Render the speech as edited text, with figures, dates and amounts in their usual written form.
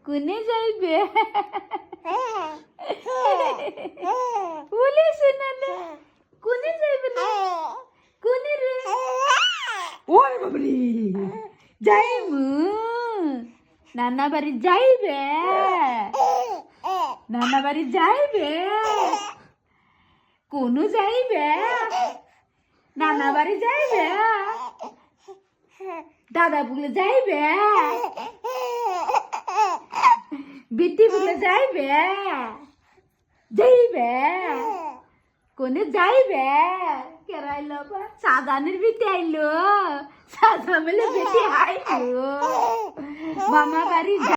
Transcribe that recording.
কোনে যাইবে বলে শোনালে কোনে যাইবে না কোনে রে ওই বাবরি যাইমু নানা বাড়ি যাইবে নানা বাড়ি যাইবে কোনো যাইবে নানা বাড়ি যাইবে দাদা বলে যাইবে বিটি বলে যাইবে যাইবে কোনে যাইবে কেরাইলো সাজানের বিটি আইলো সাজা বলে বিটি আইলো মামা বাড়ি